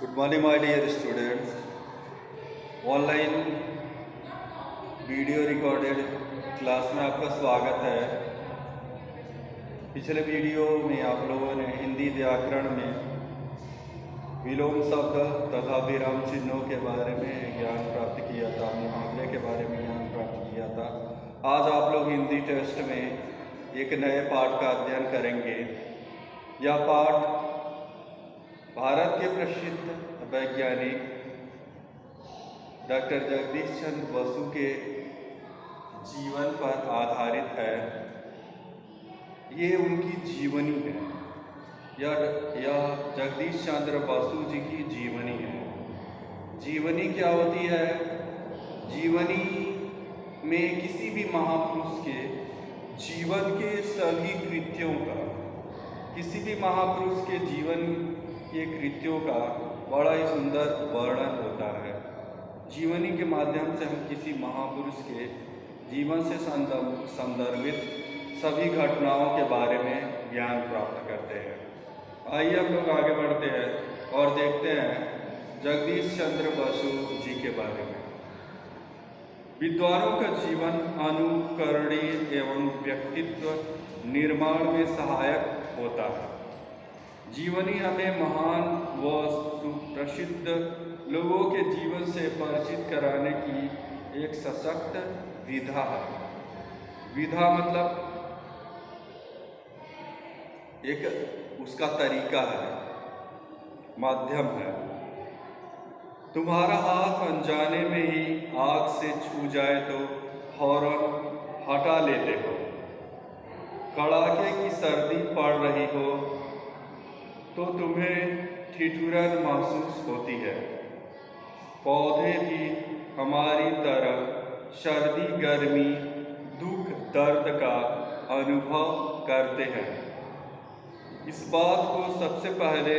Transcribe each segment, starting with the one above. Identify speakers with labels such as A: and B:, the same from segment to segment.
A: Good morning my dear students. Online video recorded class में आपका स्वागत है। पिछले वीडियो में आप लोगों ने हिंदी व्याकरण में विलोम शब्द तथा विराम चिन्हों के बारे में ज्ञान प्राप्त किया था, मुहावरे के बारे में ज्ञान प्राप्त किया था। आज आप लोग हिंदी टेस्ट में एक नए पाठ का अध्ययन करेंगे। यह पाठ भारत के प्रसिद्ध वैज्ञानिक डॉक्टर जगदीश चंद्र बसु के जीवन पर आधारित है। ये उनकी जीवनी है। यह जगदीश चंद्र बसु जी की जीवनी है। जीवनी क्या होती है? जीवनी में किसी भी महापुरुष के जीवन के सभी कृत्यों का, किसी भी महापुरुष के जीवन के कृत्यों का बड़ा ही सुंदर वर्णन होता है। जीवनी के माध्यम से हम किसी महापुरुष के जीवन से संदर्भित सभी घटनाओं के बारे में ज्ञान प्राप्त करते हैं। आइए हम लोग आगे बढ़ते हैं और देखते हैं जगदीश चंद्र बसु जी के बारे में। विद्वानों का जीवन अनुकरणीय एवं व्यक्तित्व निर्माण में सहायक होता है। जीवनी हमें महान व सुप्रसिद्ध लोगों के जीवन से परिचित कराने की एक सशक्त विधा है। विधा मतलब एक उसका तरीका है, माध्यम है। तुम्हारा हाथ अनजाने में ही आग से छू जाए तो फौरन हटा लेते हो। कड़ाके की सर्दी पड़ रही हो तो तुम्हें ठिठुरन महसूस होती है। पौधे भी हमारी तरह सर्दी, गर्मी, दुख, दर्द का अनुभव करते हैं। इस बात को सबसे पहले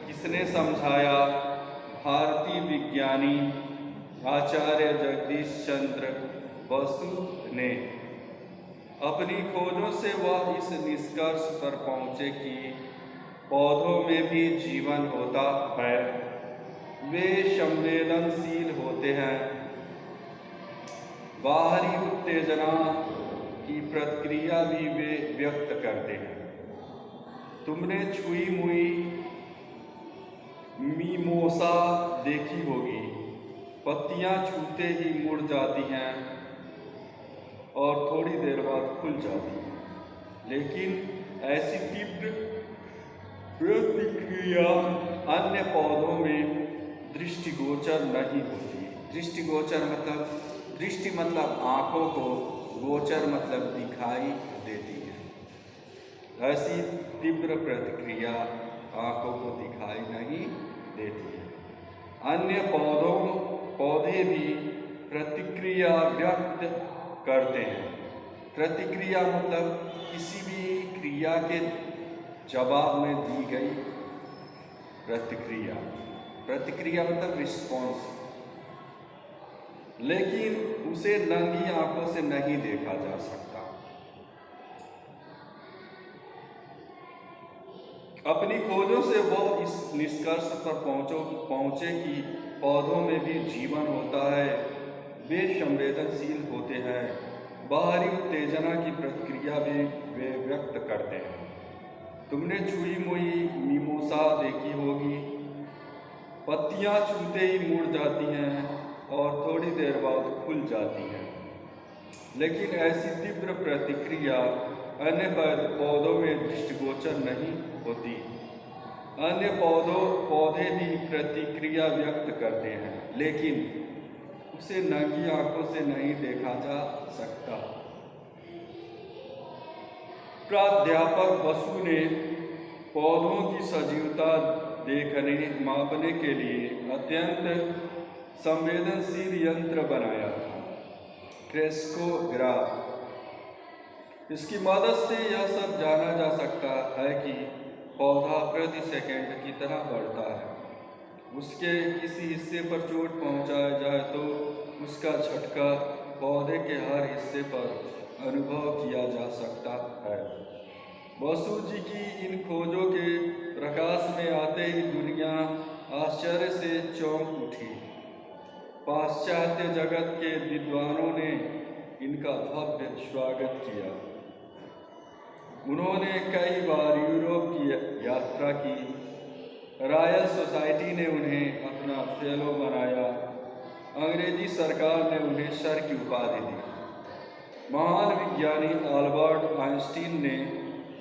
A: किसने समझाया? भारतीय विज्ञानी आचार्य जगदीश चंद्र बसु ने। अपनी खोजों से वह इस निष्कर्ष पर पहुँचे कि पौधों में भी जीवन होता है। वे संवेदनशील होते हैं। बाहरी उत्तेजना की प्रतिक्रिया भी वे व्यक्त करते हैं। तुमने छुई मुई मीमोसा देखी होगी। पत्तियां छूते ही मुड़ जाती हैं और थोड़ी देर बाद खुल जाती हैं, लेकिन ऐसी तीव्र प्रतिक्रिया अन्य पौधों में दृष्टिगोचर नहीं होती। दृष्टिगोचर मतलब, दृष्टि मतलब आँखों को, गोचर मतलब दिखाई देती है। ऐसी तीव्र प्रतिक्रिया आँखों को दिखाई नहीं देती है। अन्य पौधे भी प्रतिक्रिया व्यक्त करते हैं। प्रतिक्रिया मतलब किसी भी क्रिया के जवाब में दी गई प्रतिक्रिया। प्रतिक्रिया मतलब रिस्पॉन्स, लेकिन उसे नंगी आंखों से नहीं देखा जा सकता। अपनी खोजों से वह इस निष्कर्ष पर पहुंचे कि पौधों में भी जीवन होता है। वे संवेदनशील होते हैं। बाहरी उत्तेजना की प्रतिक्रिया भी वे व्यक्त करते हैं। तुमने छुई मुई मीमोसा देखी होगी। पत्तियां छूते ही मुड़ जाती हैं और थोड़ी देर बाद खुल जाती हैं, लेकिन ऐसी तीव्र प्रतिक्रिया अन्य पौधों में दृष्टिगोचर नहीं होती। अन्य पौधे भी प्रतिक्रिया व्यक्त करते हैं, लेकिन उसे नंगी आंखों से नहीं देखा जा सकता। प्राध्यापक बसु ने पौधों की सजीवता देखने मापने के लिए अत्यंत संवेदनशील यंत्र बनाया था, क्रेस्कोग्राफ। इसकी मदद से यह सब जाना जा सकता है कि पौधा प्रति सेकंड की तरह बढ़ता है। उसके किसी हिस्से पर चोट पहुंचाया जाए तो उसका झटका पौधे के हर हिस्से पर अनुभव किया जा सकता है। बसु जी की इन खोजों के प्रकाश में आते ही दुनिया आश्चर्य से चौंक उठी। पाश्चात्य जगत के विद्वानों ने इनका भव्य स्वागत किया। उन्होंने कई बार यूरोप की यात्रा की। रॉयल सोसाइटी ने उन्हें अपना फेलो बनाया। अंग्रेजी सरकार ने उन्हें सर की उपाधि दी। महान विज्ञानी अल्बर्ट आइंस्टीन ने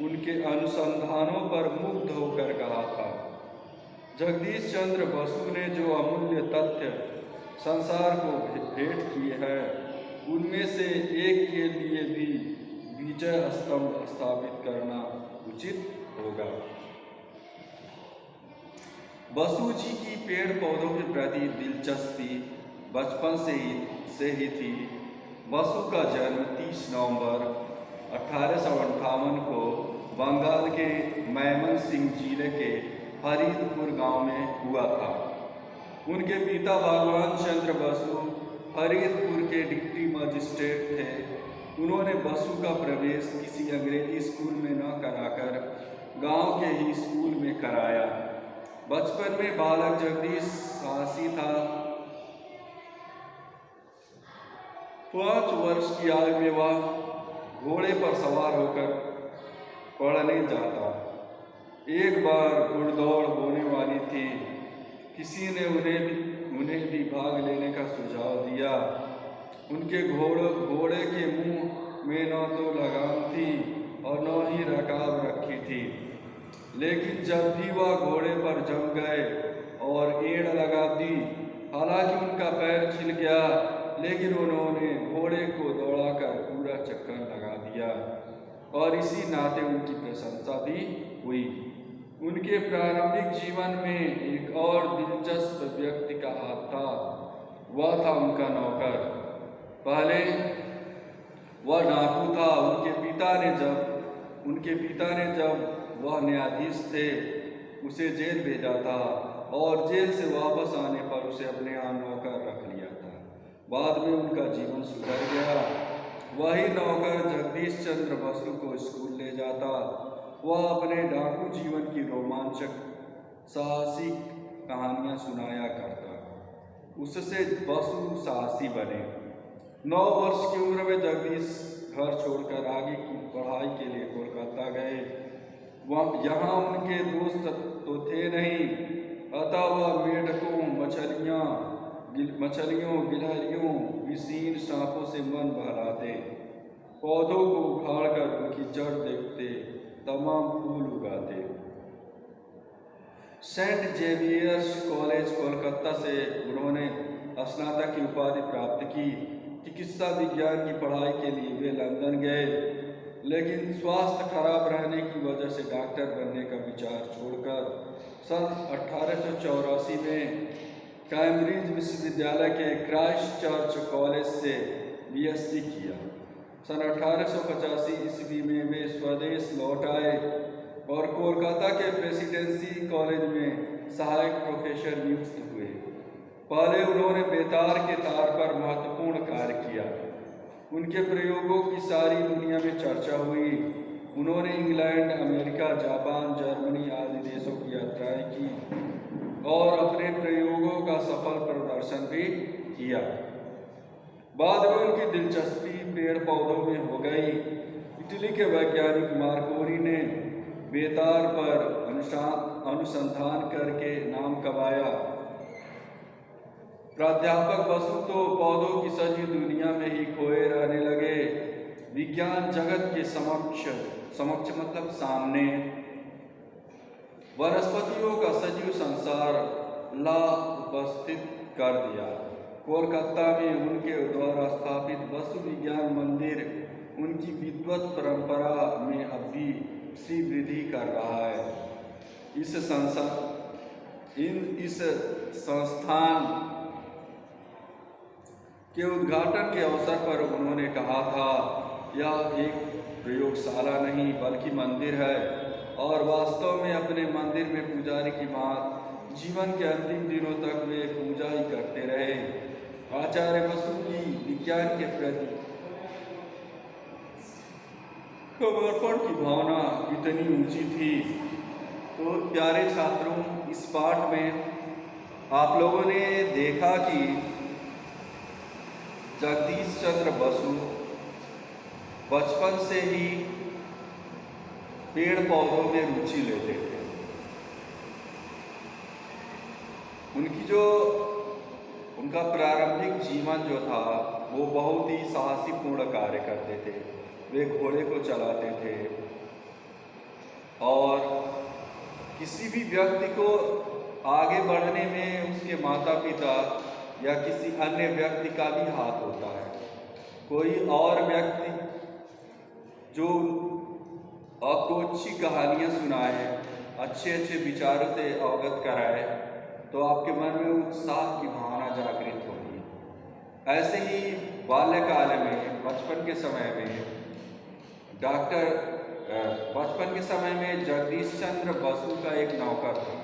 A: उनके अनुसंधानों पर मुग्ध होकर कहा था, जगदीश चंद्र बसु ने जो अमूल्य तथ्य संसार को भेंट किए हैं, उनमें से एक के लिए भी विजय स्तंभ स्थापित करना उचित होगा। बसु जी की पेड़ पौधों के प्रति दिलचस्पी बचपन से ही थी। बसु का जन्म 30 नवंबर 1858 को बंगाल के मैमन सिंह जिले के फरीदपुर गांव में हुआ था। उनके पिता भगवान चंद्र बसु फरीदपुर के डिप्टी मजिस्ट्रेट थे। उन्होंने बसु का प्रवेश किसी अंग्रेजी स्कूल में न कराकर गांव के ही स्कूल में कराया। बचपन में बालक जगदीश साहसी था। 5 वर्ष की आयु में वह घोड़े पर सवार होकर पढ़ने जाता। एक बार घुड़दौड़ होने वाली थी। किसी ने उन्हें भी भाग लेने का सुझाव दिया। उनके घोड़े के मुंह में न तो लगाम थी और न ही रकाब रखी थी, लेकिन जब भी वह घोड़े पर जम गए और एड़ लगा दी, हालांकि उनका पैर छिल गया, लेकिन उन्होंने घोड़े को दौड़ाकर पूरा चक्कर लगा दिया और इसी नाते उनकी प्रशंसा भी हुई। उनके प्रारंभिक जीवन में एक और दिलचस्प व्यक्ति का हाथ था। वह था उनका नौकर। पहले वह डाकू था। उनके पिता ने जब वह न्यायाधीश थे, उसे जेल भेजा था और जेल से वापस आने पर उसे अपने यहाँ नौकर रख लिया था। बाद में उनका जीवन सुधर गया। वही नौकर जगदीश चंद्र बसु को स्कूल ले जाता। वह अपने डाकू जीवन की रोमांचक साहसिक कहानियां सुनाया करता। उससे बसु साहसी बने। 9 वर्ष की उम्र में जगदीश घर छोड़कर आगे की पढ़ाई के लिए कोलकाता गए। यहाँ उनके दोस्त तो थे नहीं, अतः वह मेढकों, मछलियों, गिलहरियों, विशीन सांपों से मन बहलाते, पौधों को उखाड़कर उनकी जड़ देखते, तमाम फूल उगाते। सेंट जेवियर्स कॉलेज कोलकाता से उन्होंने स्नातक की उपाधि प्राप्त की। चिकित्सा विज्ञान की पढ़ाई के लिए वे लंदन गए, लेकिन स्वास्थ्य खराब रहने की वजह से डॉक्टर बनने का विचार छोड़कर सन 1884 में कैम्ब्रिज विश्वविद्यालय के क्राइस्ट चर्च कॉलेज से बीएससी किया। सन 1885 ईस्वी में वे स्वदेश लौट आए और कोलकाता के प्रेसिडेंसी कॉलेज में सहायक प्रोफेसर नियुक्त हुए। पहले उन्होंने बेतार के तार पर महत्वपूर्ण कार्य किया। उनके प्रयोगों की सारी दुनिया में चर्चा हुई। उन्होंने इंग्लैंड, अमेरिका, जापान, जर्मनी आदि देशों की यात्राएं की और अपने प्रयोगों का सफल प्रदर्शन भी किया। बाद में उनकी दिलचस्पी पेड़ पौधों में हो गई। इटली के वैज्ञानिक मार्कोनी ने बेतार पर अनुसंधान करके नाम कमाया। प्राध्यापक बसु तो पौधों की सजी दुनिया में ही खोए रहने लगे। विज्ञान जगत के समक्ष मतलब सामने वनस्पतियों का सजीव संसार ला उपस्थित कर दिया। कोलकाता में उनके द्वारा स्थापित बसु विज्ञान मंदिर उनकी विद्वत परंपरा में अब भी श्री वृद्धि कर रहा है। इस संस्थान के उद्घाटन के अवसर पर उन्होंने कहा था, यह एक प्रयोगशाला नहीं बल्कि मंदिर है, और वास्तव में अपने मंदिर में पुजारी की भांति जीवन के अंतिम दिनों तक वे पूजा ही करते रहे। आचार्य बसु की विज्ञान के प्रति समर्पण की भावना कितनी ऊंची थी। तो प्यारे छात्रों, इस पाठ में आप लोगों ने देखा कि जगदीश चंद्र बसु बचपन से ही पेड़ पौधों में रुचि लेते थे। उनका प्रारंभिक जीवन जो था वो बहुत ही साहसीपूर्ण कार्य करते थे। वे घोड़े को चलाते थे और किसी भी व्यक्ति को आगे बढ़ने में उसके माता पिता या किसी अन्य व्यक्ति का भी हाथ होता है। कोई और व्यक्ति जो आपको अच्छी कहानियाँ सुनाए, अच्छे अच्छे विचारों से अवगत कराए, तो आपके मन में उत्साह की भावना जागृत होगी। ऐसे ही बाल्यकाल में, बचपन के समय में जगदीश चंद्र बसु का एक नौकर था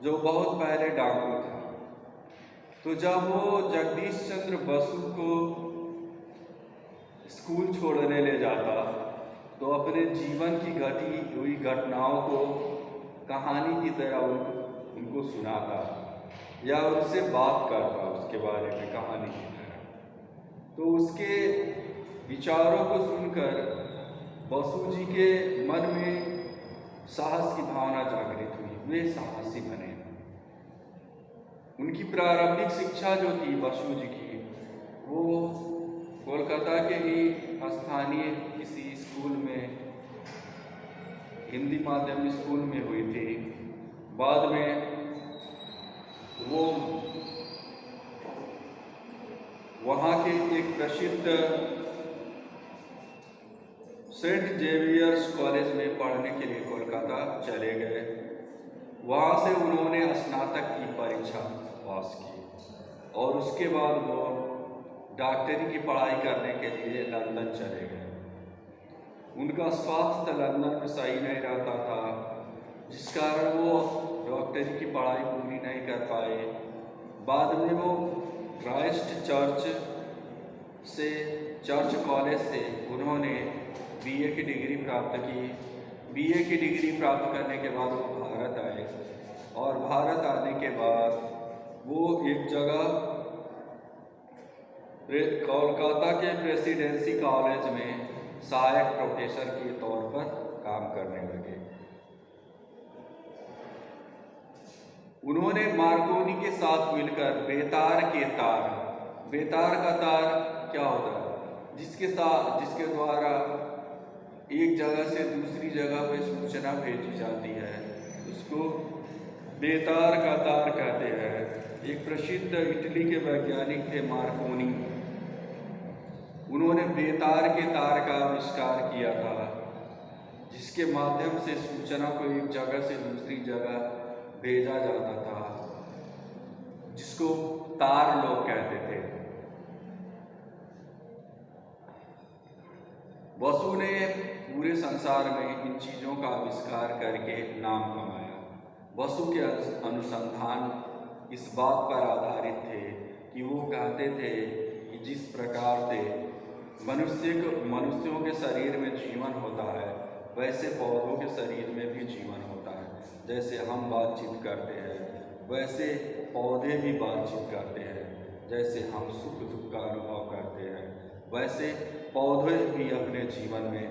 A: जो बहुत पहले डाकू था। तो जब वो जगदीश चंद्र बसु को स्कूल छोड़ने ले जाता तो अपने जीवन की घटी हुई घटनाओं को कहानी की तरह उनको सुनाता या उनसे बात करता उसके बारे में कहानी की तरह। तो उसके विचारों को सुनकर बसु जी के मन में साहस की भावना जागृत हुई, वे साहसी बने। उनकी प्रारंभिक शिक्षा जो थी बसु जी की, वो कोलकाता के ही स्थानीय किसी स्कूल में, हिंदी माध्यम स्कूल में हुई थी। बाद में वो वहाँ के एक प्रसिद्ध सेंट जेवियर्स कॉलेज में पढ़ने के लिए कोलकाता चले गए। वहाँ से उन्होंने स्नातक की परीक्षा पास की और उसके बाद वो डॉक्टरी की पढ़ाई करने के लिए लंदन चले गए। उनका स्वास्थ्य लंदन में सही नहीं रहता था, जिस कारण वो डॉक्टरी की पढ़ाई पूरी नहीं कर पाए। बाद में वो क्राइस्ट चर्च कॉलेज से उन्होंने बीए की डिग्री प्राप्त की। बीए की डिग्री प्राप्त करने के बाद वो भारत आए और भारत आने के बाद वो एक जगह कोलकाता के प्रेसिडेंसी कॉलेज में सहायक प्रोफेसर के तौर पर काम करने लगे। उन्होंने मार्कोनी के साथ मिलकर बेतार का तार क्या होता है, जिसके द्वारा एक जगह से दूसरी जगह पे सूचना भेजी जाती है, उसको बेतार का तार कहते हैं। एक प्रसिद्ध इटली के वैज्ञानिक थे मार्कोनी, उन्होंने बेतार के तार का आविष्कार किया था, जिसके माध्यम से सूचना को एक जगह से दूसरी जगह भेजा जाता था, जिसको तार लोग कहते थे। बसु ने पूरे संसार में इन चीज़ों का आविष्कार करके नाम कमाया। बसु के अनुसंधान इस बात पर आधारित थे कि वो कहते थे कि जिस प्रकार से मनुष्यों के शरीर में जीवन होता है, वैसे पौधों के शरीर में भी जीवन होता है। जैसे हम बातचीत करते हैं, वैसे पौधे भी बातचीत करते हैं। जैसे हम सुख दुख का अनुभव करते हैं, वैसे पौधे भी अपने जीवन में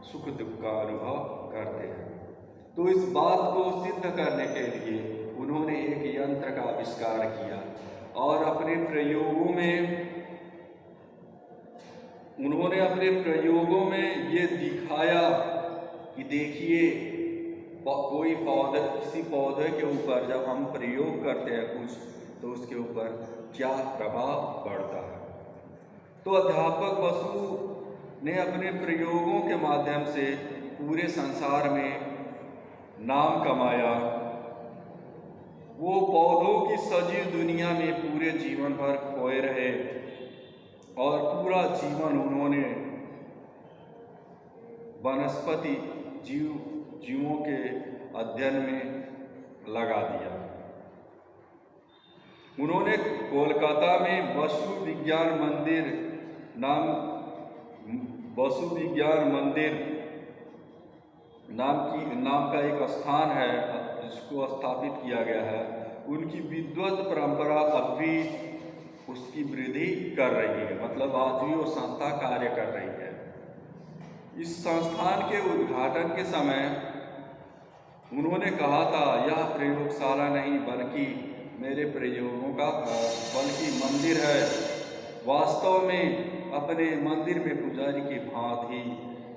A: सुख दुख का अनुभव करते हैं। तो इस बात को सिद्ध करने के लिए उन्होंने एक यंत्र का आविष्कार किया और अपने प्रयोगों में ये दिखाया कि देखिए, किसी पौधे के ऊपर जब हम प्रयोग करते हैं कुछ, तो उसके ऊपर क्या प्रभाव पड़ता है। तो अध्यापक बसु ने अपने प्रयोगों के माध्यम से पूरे संसार में नाम कमाया। वो पौधों की सजीव दुनिया में पूरे जीवन भर खोए रहे और पूरा जीवन उन्होंने वनस्पति जीवों के अध्ययन में लगा दिया। उन्होंने कोलकाता में बसु विज्ञान मंदिर नाम का एक स्थान है, जिसको स्थापित किया गया है, उनकी विद्वत परंपरा अब भी उसकी वृद्धि कर रही है, मतलब आज भी वो संस्था कार्य कर रही है। इस संस्थान के उद्घाटन के समय उन्होंने कहा था, यह प्रयोगशाला नहीं बल्कि मेरे प्रयोगों का बल्कि मंदिर है। वास्तव में अपने मंदिर में पुजारी की भांति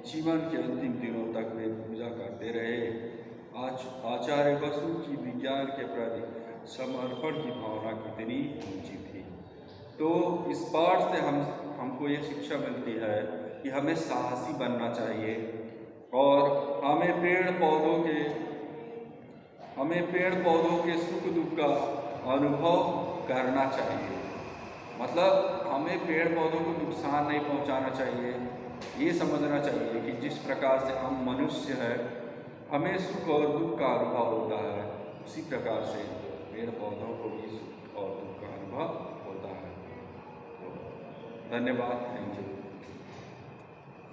A: जीवन के अंतिम दिनों तक वे पूजा करते रहे। आज आचार्य बसु की विज्ञान के प्रति समर्पण की भावना कितनी ऊंची थी। तो इस पाठ से हमको ये शिक्षा मिलती है कि हमें साहसी बनना चाहिए और हमें पेड़ पौधों के सुख दुख का अनुभव करना चाहिए। मतलब हमें पेड़ पौधों को नुकसान नहीं पहुंचाना चाहिए। ये समझना चाहिए कि जिस प्रकार से हम मनुष्य हैं, हमें सुख और दुख का अनुभव होता है, उसी प्रकार से पेड़ पौधों को भी सुख और दुख का अनुभव होता है। धन्यवाद। Thank you.